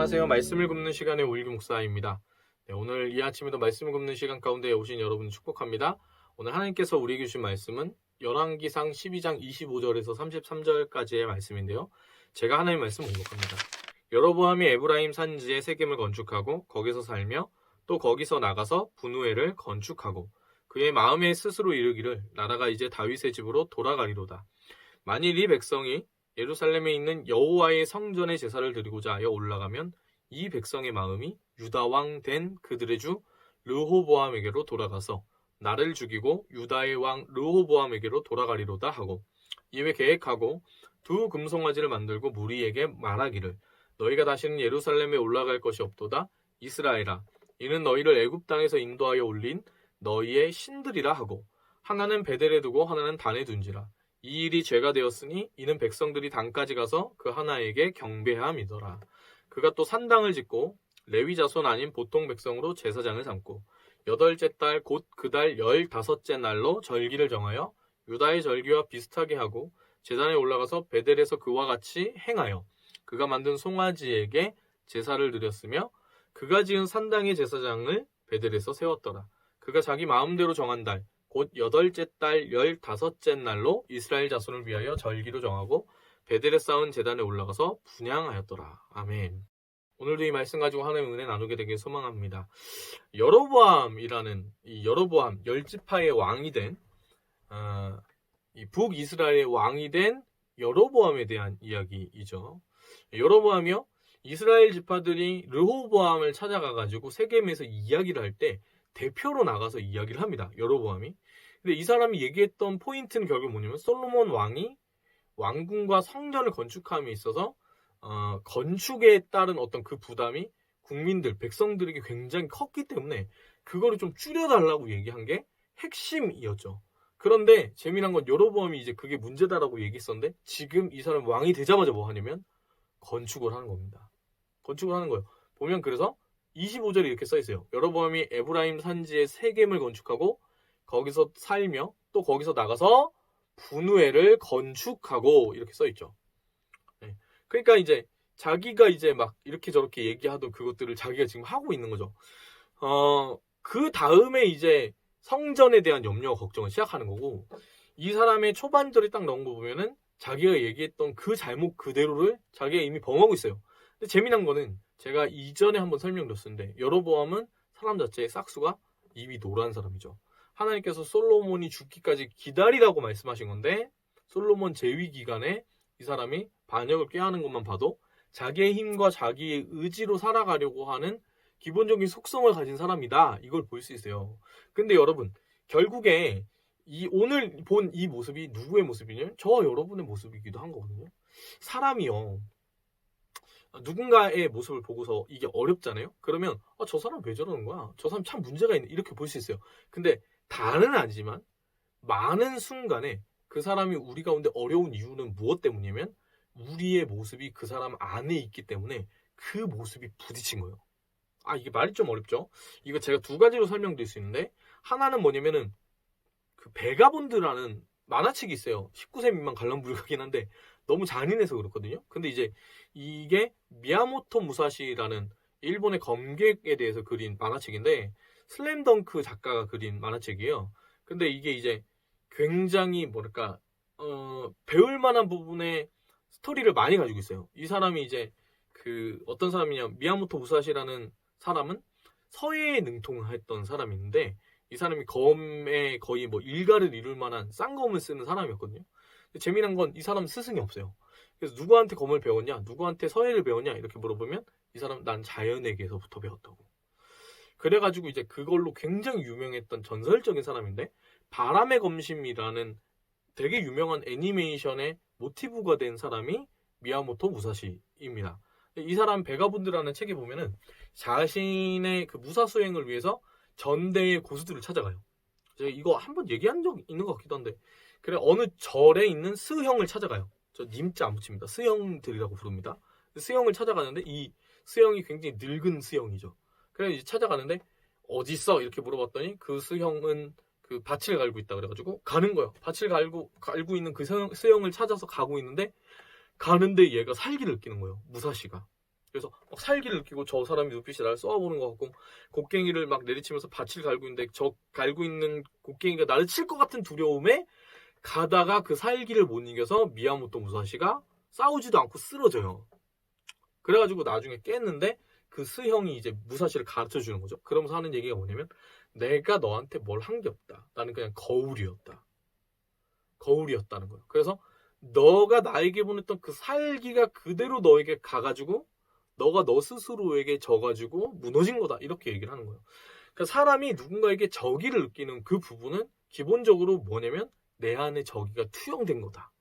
안녕하세요. 말씀을 굽는 시간의 오일규 목사입니다. 네, 오늘 이 아침에도 말씀을 굽는 시간 가운데 오신 여러분 축복합니다. 오늘 하나님께서 우리에게 주신 말씀은 열왕기상 12장 25절에서 33절까지의 말씀인데요. 제가 하나님의 말씀 공독합니다. 여로보암이 에브라임 산지에 세겜을 건축하고 거기서 살며 또 거기서 나가서 분우엘을 건축하고 그의 마음에 스스로 이르기를 나라가 이제 다윗의 집으로 돌아가리로다. 만일 이 백성이 예루살렘에 있는 여호와의 성전에 제사를 드리고자 하여 올라가면 이 백성의 마음이 유다 왕 된 그들의 주 르호보암에게로 돌아가서 나를 죽이고 유다의 왕 르호보암에게로 돌아가리로다 하고 이에 계획하고 두 금송아지를 만들고 무리에게 말하기를 너희가 다시는 예루살렘에 올라갈 것이 없도다. 이스라엘아, 이는 너희를 애굽 땅에서 인도하여 올린 너희의 신들이라 하고 하나는 베델에 두고 하나는 단에 둔지라. 이 일이 죄가 되었으니 이는 백성들이 단까지 가서 그 하나에게 경배함이더라. 그가 또 산당을 짓고 레위 자손 아닌 보통 백성으로 제사장을 삼고 여덟째 달 곧 그 달 15째 날로 절기를 정하여 유다의 절기와 비슷하게 하고 제단에 올라가서 베델에서 그와 같이 행하여 그가 만든 송아지에게 제사를 드렸으며 그가 지은 산당의 제사장을 베델에서 세웠더라. 그가 자기 마음대로 정한 달 곧 여덟째 달 15째 날로 이스라엘 자손을 위하여 절기로 정하고 베델에 쌓은 제단에 올라가서 분향하였더라. 아멘. 오늘도 이 말씀 가지고 하나님의 은혜 나누게 되길 소망합니다. 여로보암이라는 이 여로보암 10지파의 왕이 된 이 북이스라엘의 왕이 된 여로보암에 대한 이야기이죠. 여로보암이요, 이스라엘 지파들이 르호보암을 찾아가가지고 세겜에서 이야기를 할 때 대표로 나가서 이야기를 합니다. 여로보암이. 근데 이 사람이 얘기했던 포인트는 결국 뭐냐면 솔로몬 왕이 왕궁과 성전을 건축함에 있어서 건축에 따른 어떤 그 부담이 국민들, 백성들에게 굉장히 컸기 때문에 그거를 좀 줄여달라고 얘기한 게 핵심이었죠. 그런데 재미난 건 여로보암이 이제 그게 문제다라고 얘기했었는데 지금 이 사람 왕이 되자마자 뭐 하냐면 건축을 하는 겁니다. 건축을 하는 거예요. 보면 그래서 25절에 이렇게 써있어요. 여로보암이 에브라임 산지에 세겜을 건축하고 거기서 살며 또 거기서 나가서 분우엘을 건축하고 이렇게 써있죠. 네. 그러니까 이제 자기가 이제 막 이렇게 저렇게 얘기하던 그것들을 자기가 지금 하고 있는 거죠. 그 다음에 이제 성전에 대한 염려와 걱정을 시작하는 거고 이 사람의 초반절에 딱 넣은 거 보면은 자기가 얘기했던 그 잘못 그대로를 자기가 이미 범하고 있어요. 근데 재미난 거는 제가 이전에 한번 설명드렸었는데 여로보암은 사람 자체의 싹수가 입이 노란 사람이죠. 하나님께서 솔로몬이 죽기까지 기다리라고 말씀하신 건데 솔로몬 재위 기간에 이 사람이 반역을 꾀하는 것만 봐도 자기의 힘과 자기의 의지로 살아가려고 하는 기본적인 속성을 가진 사람이다. 이걸 볼 수 있어요. 근데 여러분 결국에 이 오늘 본 이 모습이 누구의 모습이냐면 저와 여러분의 모습이기도 한 거거든요. 사람이요. 누군가의 모습을 보고서 이게 어렵잖아요. 그러면 저 사람 왜 저러는 거야? 저 사람 참 문제가 있네. 이렇게 볼 수 있어요. 근데 다는 아니지만 많은 순간에 그 사람이 우리 가운데 어려운 이유는 무엇 때문이냐면 우리의 모습이 그 사람 안에 있기 때문에 그 모습이 부딪힌 거예요. 이게 말이 좀 어렵죠? 이거 제가 두 가지로 설명드릴 수 있는데 하나는 뭐냐면은 그 베가본드라는 만화책이 있어요. 19세 미만 관람 불가긴 한데 너무 잔인해서 그렇거든요. 근데 이제 이게 미야모토 무사시라는 일본의 검객에 대해서 그린 만화책인데 슬램덩크 작가가 그린 만화책이에요. 근데 이게 이제 굉장히 뭐랄까 배울 만한 부분의 스토리를 많이 가지고 있어요. 이 사람이 이제 그 어떤 사람이냐 미야모토 무사시라는 사람은 서예에 능통했던 사람인데 이 사람이 검에 거의 뭐 일가를 이룰 만한 싼 검을 쓰는 사람이었거든요. 근데 재미난 건 이 사람 스승이 없어요. 그래서 누구한테 검을 배웠냐, 누구한테 서예를 배웠냐 이렇게 물어보면 이 사람 난 자연에게서부터 배웠다고. 그래가지고 이제 그걸로 굉장히 유명했던 전설적인 사람인데 바람의 검심이라는 되게 유명한 애니메이션의 모티브가 된 사람이 미야모토 무사시입니다. 이 사람 베가본드라는 책에 보면은 자신의 그 무사 수행을 위해서 전대의 고수들을 찾아가요. 제가 이거 한번 얘기한 적 있는 것 같기도 한데 그래 어느 절에 있는 스형을 찾아가요. 저 님자 안 붙입니다. 스형들이라고 부릅니다. 스형을 찾아가는데 이 스형이 굉장히 늙은 스형이죠. 그래서 이제 찾아가는데 어디 있어? 이렇게 물어봤더니 그 스형은 그 밭을 갈고 있다 그래가지고 가는 거예요. 밭을 갈고 있는 그 스형을 찾아서 가고 있는데 가는데 얘가 살기를 느끼는 거예요. 무사시가. 그래서 막 살기를 느끼고 저 사람이 눈빛이 나를 쏘아보는 것 같고 곡괭이를 막 내리치면서 밭을 갈고 있는데 저 갈고 있는 곡괭이가 나를 칠 것 같은 두려움에 가다가 그 살기를 못 이겨서 미야모토 무사시가 싸우지도 않고 쓰러져요. 그래가지고 나중에 깼는데 그 스형이 이제 무사시를 가르쳐 주는 거죠. 그러면서 하는 얘기가 뭐냐면 내가 너한테 뭘 한 게 없다. 나는 그냥 거울이었다. 거울이었다는 거예요. 그래서 너가 나에게 보냈던 그 살기가 그대로 너에게 가가지고 너가 너 스스로에게 져가지고 무너진 거다. 이렇게 얘기를 하는 거예요. 그러니까 사람이 누군가에게 저기를 느끼는 그 부분은 기본적으로 뭐냐면 내 안에 저기가 투영된 거다.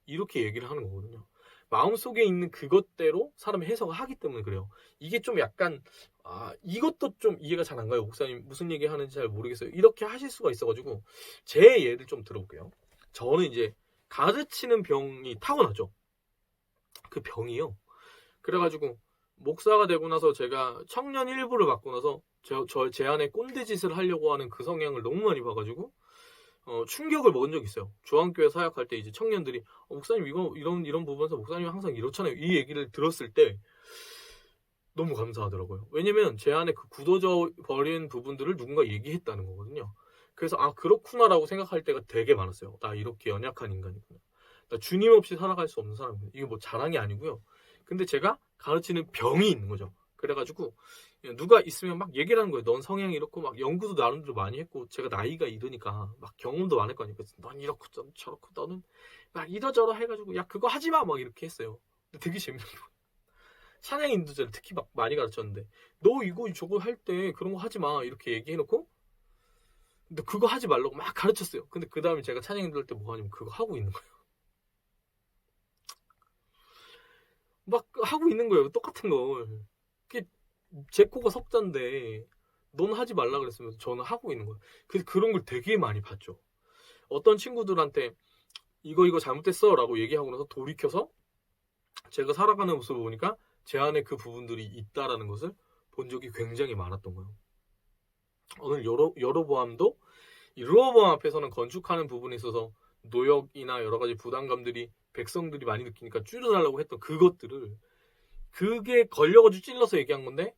이렇게 얘기를 하는 거거든요. 마음속에 있는 그것대로 사람이 해석을 하기 때문에 그래요. 이게 좀 약간 이것도 좀 이해가 잘 안 가요. 목사님 무슨 얘기 하는지 잘 모르겠어요. 이렇게 하실 수가 있어가지고 제 예를 좀 들어볼게요. 저는 이제 가르치는 병이 타고나죠. 그 병이요. 그래가지고 목사가 되고 나서 제가 청년 일부를 받고 나서 제 안에 꼰대짓을 하려고 하는 그 성향을 너무 많이 봐가지고 충격을 먹은 적이 있어요. 중앙교회 사역할 때 이제 청년들이 목사님 이거 이런 부분에서 목사님 항상 이렇잖아요. 이 얘기를 들었을 때 너무 감사하더라고요. 왜냐면 제 안에 그 굳어져 버린 부분들을 누군가 얘기했다는 거거든요. 그래서 그렇구나라고 생각할 때가 되게 많았어요. 나 이렇게 연약한 인간이구나. 나 주님 없이 살아갈 수 없는 사람이구나. 이게 뭐 자랑이 아니고요. 근데 제가 가르치는 병이 있는 거죠. 그래가지고 누가 있으면 막 얘기를 하는 거예요. 넌 성향이 이렇고 막 연구도 나름대로 많이 했고 제가 나이가 이르니까 막 경험도 많을 거니까 넌 이렇고 저렇고 너는 막 이러저러 해가지고 야 그거 하지 마 막 이렇게 했어요. 근데 되게 재밌는 거예요. 찬양 인도자를 특히 막 많이 가르쳤는데 너 이거 저거 할 때 그런 거 하지 마 이렇게 얘기해놓고 근데 그거 하지 말라고 막 가르쳤어요. 근데 그 다음에 제가 찬양 인도할 때 뭐 하냐면 그거 하고 있는 거예요. 막 하고 있는 거예요. 똑같은 걸. 그게 제 코가 석자인데 넌 하지 말라 그랬으면 저는 하고 있는 거예요. 그래서 그런 걸 되게 많이 봤죠. 어떤 친구들한테 이거 잘못됐어 라고 얘기하고 나서 돌이켜서 제가 살아가는 모습을 보니까 제 안에 그 부분들이 있다라는 것을 본 적이 굉장히 많았던 거예요. 오늘 여로보암도 이 르호보암 앞에서는 건축하는 부분에 있어서 노역이나 여러 가지 부담감들이 백성들이 많이 느끼니까 줄여달라고 했던 그것들을 그게 걸려가지고 찔러서 얘기한 건데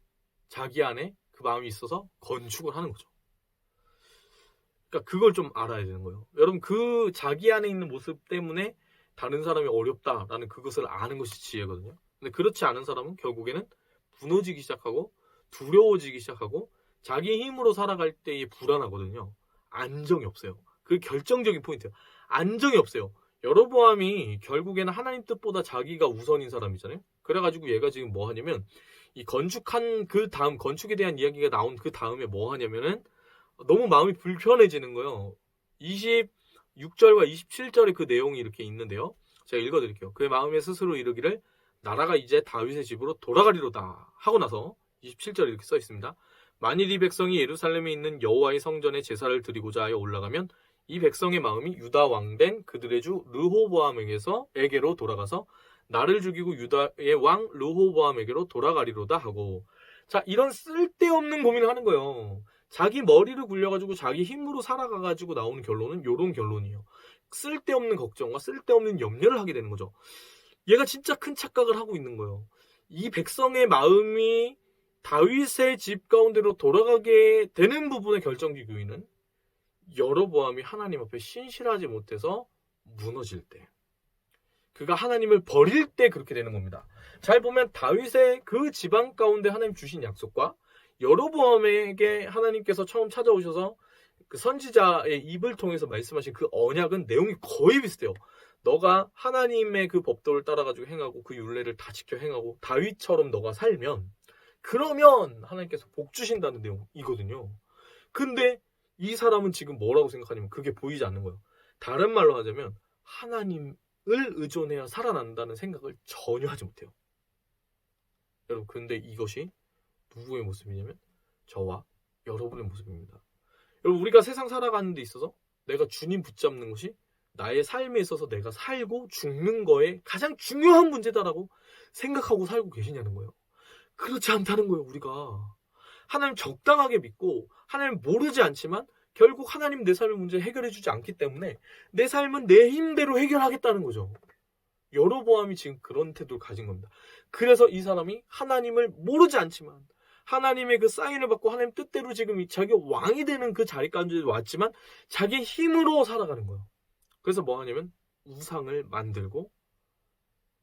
자기 안에 그 마음이 있어서 건축을 하는 거죠. 그러니까 그걸 좀 알아야 되는 거예요. 여러분 그 자기 안에 있는 모습 때문에 다른 사람이 어렵다라는 그것을 아는 것이 지혜거든요. 근데 그렇지 않은 사람은 결국에는 무너지기 시작하고 두려워지기 시작하고 자기 힘으로 살아갈 때에 불안하거든요. 안정이 없어요. 그게 결정적인 포인트예요. 안정이 없어요. 여로보암이 결국에는 하나님 뜻보다 자기가 우선인 사람이잖아요. 그래가지고 얘가 지금 뭐 하냐면 이 건축한 그 다음 건축에 대한 이야기가 나온 그 다음에 뭐 하냐면은 너무 마음이 불편해지는 거예요. 26절과 27절에 그 내용이 이렇게 있는데요. 제가 읽어드릴게요. 그의 마음에 스스로 이르기를 나라가 이제 다윗의 집으로 돌아가리로다 하고 나서 27절에 이렇게 써 있습니다. 만일 이 백성이 예루살렘에 있는 여호와의 성전에 제사를 드리고자 하여 올라가면 이 백성의 마음이 유다 왕된 그들의 주 르호보암에게로 돌아가서 나를 죽이고 유다의 왕 르호보암에게로 돌아가리로다 하고 자 이런 쓸데없는 고민을 하는 거예요. 자기 머리를 굴려가지고 자기 힘으로 살아가가지고 나오는 결론은 이런 결론이에요. 쓸데없는 걱정과 쓸데없는 염려를 하게 되는 거죠. 얘가 진짜 큰 착각을 하고 있는 거예요. 이 백성의 마음이 다윗의 집 가운데로 돌아가게 되는 부분의 결정적 요인은 여로보암이 하나님 앞에 신실하지 못해서 무너질 때 그가 하나님을 버릴 때 그렇게 되는 겁니다. 잘 보면 다윗의 그 지방 가운데 하나님 주신 약속과 여로보암에게 하나님께서 처음 찾아오셔서 그 선지자의 입을 통해서 말씀하신 그 언약은 내용이 거의 비슷해요. 너가 하나님의 그 법도를 따라가지고 행하고 그 율례를 다 지켜 행하고 다윗처럼 너가 살면 그러면 하나님께서 복 주신다는 내용이거든요. 근데 이 사람은 지금 뭐라고 생각하냐면 그게 보이지 않는 거예요. 다른 말로 하자면 하나님을 의존해야 살아난다는 생각을 전혀 하지 못해요. 여러분 근데 이것이 누구의 모습이냐면 저와 여러분의 모습입니다. 여러분 우리가 세상 살아가는 데 있어서 내가 주님 붙잡는 것이 나의 삶에 있어서 내가 살고 죽는 거에 가장 중요한 문제다라고 생각하고 살고 계시냐는 거예요. 그렇지 않다는 거예요. 우리가 하나님 적당하게 믿고 하나님 모르지 않지만 결국 하나님 내 삶의 문제 해결해 주지 않기 때문에 내 삶은 내 힘대로 해결하겠다는 거죠. 여로보암이 지금 그런 태도를 가진 겁니다. 그래서 이 사람이 하나님을 모르지 않지만 하나님의 그 사인을 받고 하나님 뜻대로 지금 자기가 왕이 되는 그 자리까지 왔지만 자기 힘으로 살아가는 거예요. 그래서 뭐 하냐면 우상을 만들고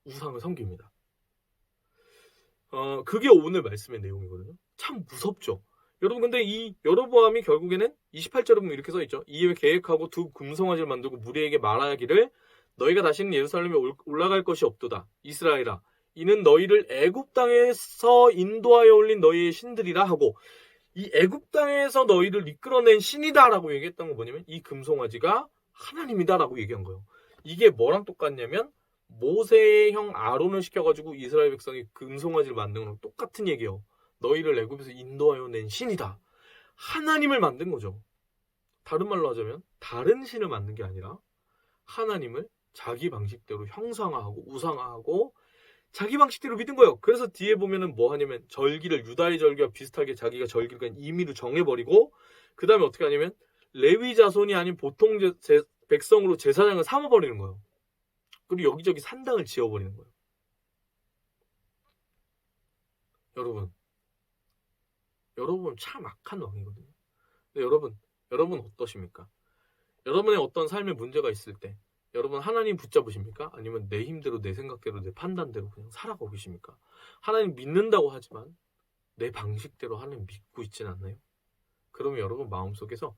우상을 섬깁니다. 그게 오늘 말씀의 내용이거든요. 참 무섭죠. 여러분 근데 이 여로보암이 결국에는 28절에 보면 이렇게 써있죠. 이에 계획하고 두 금송아지를 만들고 무리에게 말하기를 너희가 다시는 예루살렘에 올라갈 것이 없도다. 이스라엘아 이는 너희를 애굽 땅에서 인도하여 올린 너희의 신들이라 하고 이 애굽 땅에서 너희를 이끌어낸 신이다라고 얘기했던 건 뭐냐면 이 금송아지가 하나님이다라고 얘기한 거예요. 이게 뭐랑 똑같냐면 모세의 형 아론을 시켜가지고 이스라엘 백성이 금송아지를 만든 거랑 똑같은 얘기예요. 너희를 애굽에서 인도하여 낸 신이다. 하나님을 만든 거죠. 다른 말로 하자면 다른 신을 만든 게 아니라 하나님을 자기 방식대로 형상화하고 우상화하고 자기 방식대로 믿은 거예요. 그래서 뒤에 보면은 뭐 하냐면 절기를 유다의 절기와 비슷하게 자기가 절기를 그냥 임의로 정해버리고 그 다음에 어떻게 하냐면 레위 자손이 아닌 보통 백성으로 제사장을 삼아버리는 거예요. 그리고 여기저기 산당을 지어버리는 거예요. 여러분 참 악한 왕이거든요. 근데 여러분 어떠십니까? 여러분의 어떤 삶에 문제가 있을 때 여러분 하나님 붙잡으십니까? 아니면 내 힘대로 내 생각대로 내 판단대로 그냥 살아가고 계십니까? 하나님 믿는다고 하지만 내 방식대로 하나님 믿고 있진 않나요? 그러면 여러분 마음속에서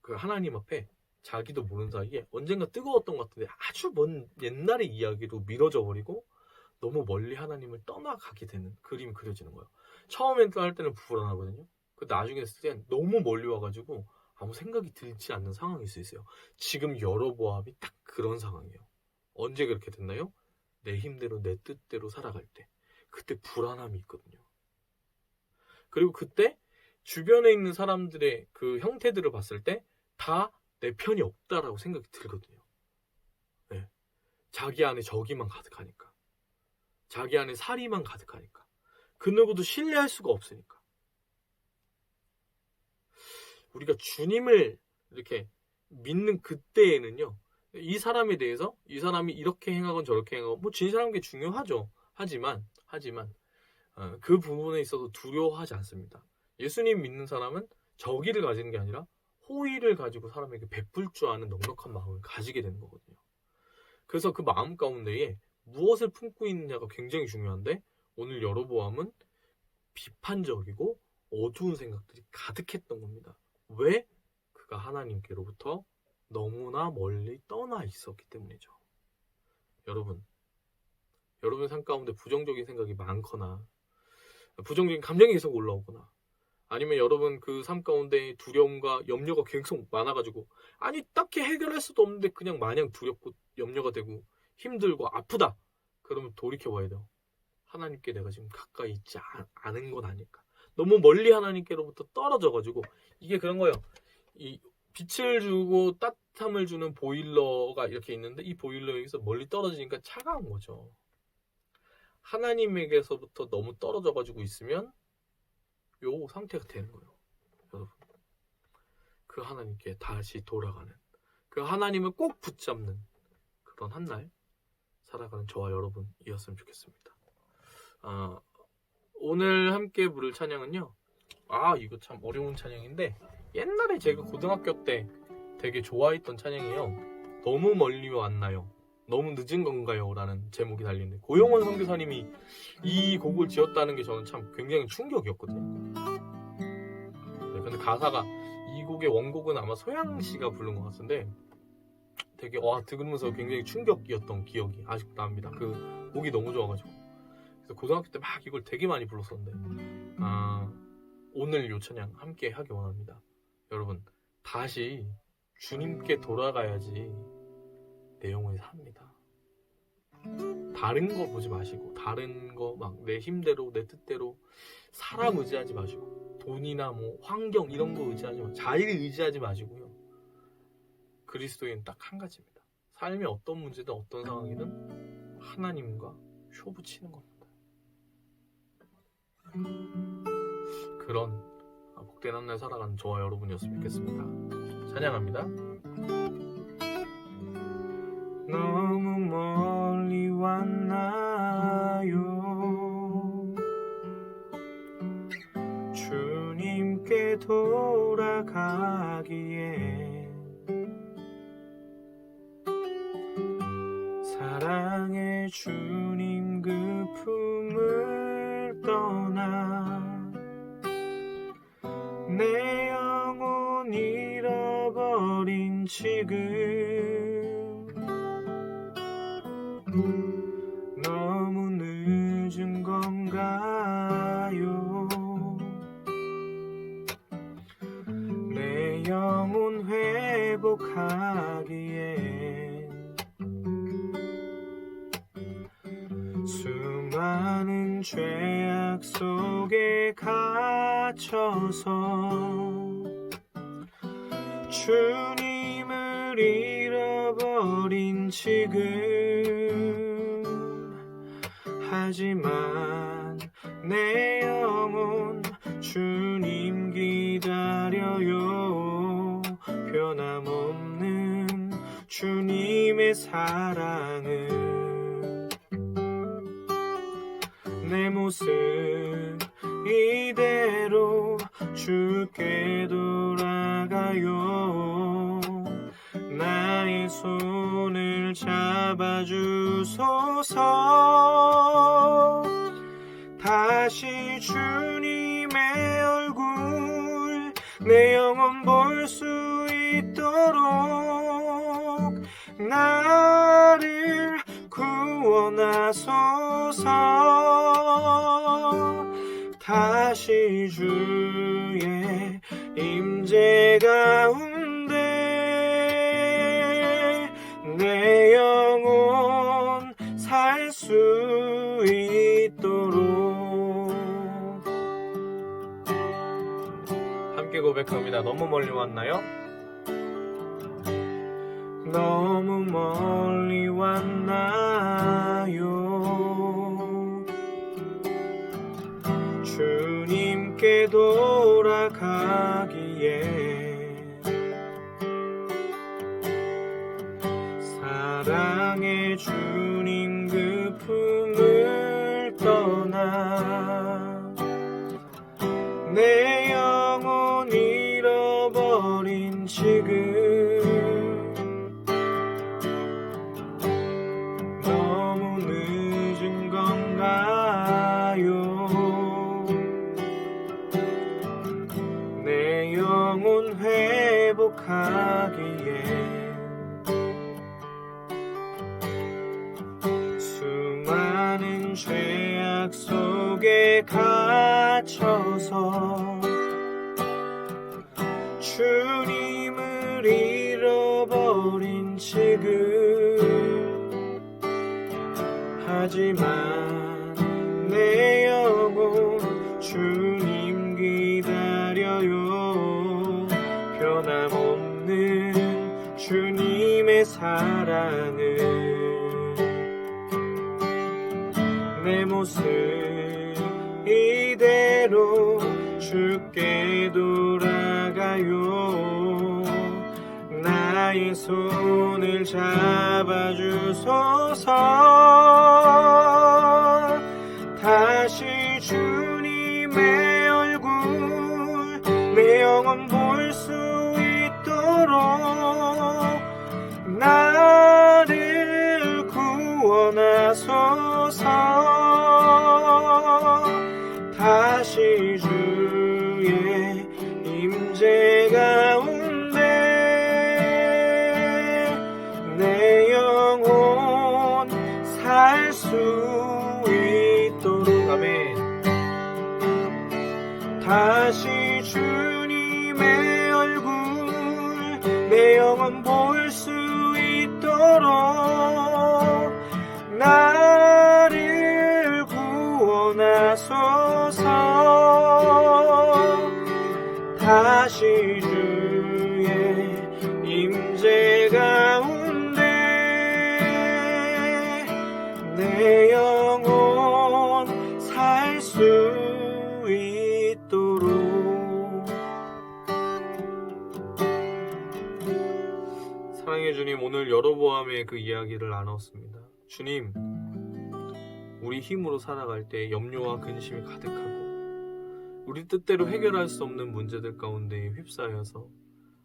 그 하나님 앞에 자기도 모르는 사이에 언젠가 뜨거웠던 것 같은데 아주 먼 옛날의 이야기로 미뤄져 버리고 너무 멀리 하나님을 떠나가게 되는 그림이 그려지는 거예요. 처음엔 할 때는 불안하거든요. 그 나중에 했을 땐 너무 멀리 와가지고 아무 생각이 들지 않는 상황일 수 있어요. 지금 여로보암이 딱 그런 상황이에요. 언제 그렇게 됐나요? 내 힘대로 내 뜻대로 살아갈 때. 그때 불안함이 있거든요. 그리고 그때 주변에 있는 사람들의 그 형태들을 봤을 때 다 내 편이 없다라고 생각이 들거든요. 네. 자기 안에 저기만 가득하니까. 자기 안에 살이만 가득하니까. 그 누구도 신뢰할 수가 없으니까. 우리가 주님을 이렇게 믿는 그때에는요. 이 사람에 대해서 이 사람이 이렇게 행하건 저렇게 행하건 뭐 진실한 게 중요하죠. 하지만 그 부분에 있어서 두려워하지 않습니다. 예수님 믿는 사람은 저기를 가지는 게 아니라 호의를 가지고 사람에게 베풀 줄 아는 넉넉한 마음을 가지게 되는 거거든요. 그래서 그 마음 가운데에 무엇을 품고 있느냐가 굉장히 중요한데 오늘 여로보암은 비판적이고 어두운 생각들이 가득했던 겁니다. 왜? 그가 하나님께로부터 너무나 멀리 떠나 있었기 때문이죠. 여러분 삶 가운데 부정적인 생각이 많거나 부정적인 감정이 계속 올라오거나 아니면 여러분 그 삶 가운데 두려움과 염려가 계속 많아가지고 아니 딱히 해결할 수도 없는데 그냥 마냥 두렵고 염려가 되고 힘들고 아프다. 그러면 돌이켜봐야 돼요. 하나님께 내가 지금 가까이 있지 않은 건 아닐까. 너무 멀리 하나님께로부터 떨어져가지고 이게 그런 거예요. 이 빛을 주고 따뜻함을 주는 보일러가 이렇게 있는데 이 보일러에서 멀리 떨어지니까 차가운 거죠. 하나님에게서부터 너무 떨어져가지고 있으면 요 상태가 되는 거예요. 여러분 그 하나님께 다시 돌아가는 그 하나님을 꼭 붙잡는 그런 한날 살아가는 저와 여러분이었으면 좋겠습니다. 오늘 함께 부를 찬양은요. 이거 참 어려운 찬양인데 옛날에 제가 고등학교 때 되게 좋아했던 찬양이에요. 너무 멀리 왔나요? 너무 늦은 건가요? 라는 제목이 달리는데 고용원 선교사님이 이 곡을 지었다는 게 저는 참 굉장히 충격이었거든요. 네, 근데 가사가 이 곡의 원곡은 아마 소양씨가 부른 것 같은데 되게 들으면서 굉장히 충격이었던 기억이 아직도 납니다. 그 곡이 너무 좋아가지고 그래서 고등학교 때 막 이걸 되게 많이 불렀었는데 오늘 요 찬양 함께 하기 원합니다. 여러분 다시 주님께 돌아가야지 내 영혼이 삽니다. 다른 거 보지 마시고 다른 거 막 내 힘대로 내 뜻대로 사람 의지하지 마시고 돈이나 뭐 환경 이런 거 의지하지 마시고 자의를 의지하지 마시고요. 그리스도인 딱 한 가지입니다. 삶의 어떤 문제든 어떤 상황이든 하나님과 쇼부치는 겁니다. 그런 복된 한 날 살아가는 저와 여러분이었으면 좋겠습니다. 찬양합니다. 너무 멀리 돌아가기에 사랑의 주님 그 품을 떠나 내 영혼 잃어버린 지금 너무 늦은 건가요? 내 영혼 회복하기에 수많은 죄악 속에 갇혀서 주님을 잃어버린 지금 하지만 내 영혼 주님 기다려요. 변함없는 주님의 사랑은 내 모습 이대로 주께 돌아가요. 나의 손을 잡아주소서. 다시 주님의 얼굴 내 영혼 볼 수 있도록 나를 구원하소서. 다시 주의 임재 가운데 내 영혼 살 수 있도록. 함께 고백합니다. 너무 멀리 왔나요? 너무 멀리 왔나요? 주님께 돌아가기에 사랑의 주님 그 품을 떠나 내 영혼 잃어버린 지금 너무 늦은 건가요? 내 영혼 회복하기에 수많은 죄악 속에 갇혀서 주님을 잃어버린 지금 하지만 내 영혼 주님 기다려요. 변함없는 주님의 사랑은 내 모습 이대로 주께 돌아가요. 나의 손을 잡아주소서. 다시 주님의 얼굴 내 영혼 볼 수 있도록 나를 구원하소서. 다시 주의 임재 가운데 내 영혼 살 수 있도록. 아멘. 다시 주님의 얼굴 내 영혼 볼 수 있도록 나를 구원하소서. 다시 주의 임재 가운데 내 영혼 살 수 있도록. 사랑의 주님, 오늘 여로보암의 그 이야기를 나눴습니다. 주님, 우리 힘으로 살아갈 때 염려와 근심이 가득하고 우리 뜻대로 해결할 수 없는 문제들 가운데 휩싸여서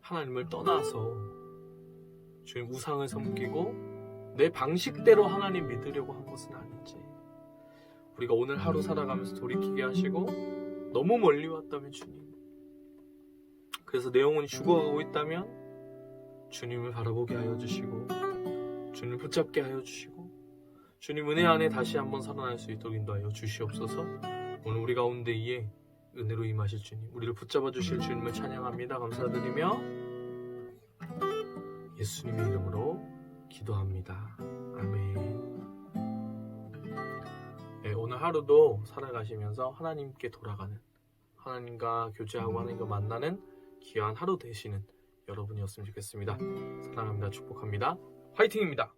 하나님을 떠나서 주님 우상을 섬기고 내 방식대로 하나님 믿으려고 한 것은 아닌지 우리가 오늘 하루 살아가면서 돌이키게 하시고 너무 멀리 왔다면 주님, 그래서 내 영혼이 죽어가고 있다면 주님을 바라보게 하여 주시고 주님을 붙잡게 하여 주시고 주님 은혜 안에 다시 한번 살아날 수 있도록 인도하여 주시옵소서. 오늘 우리 가운데 이에 은혜로 임하실 주님, 우리를 붙잡아 주실 주님을 찬양합니다. 감사드리며 예수님의 이름으로 기도합니다. 아멘. 네, 오늘 하루도 살아가시면서 하나님께 돌아가는, 하나님과 교제하고 하나님과 만나는 귀한 하루 되시는 여러분이었으면 좋겠습니다. 사랑합니다. 축복합니다. 화이팅입니다.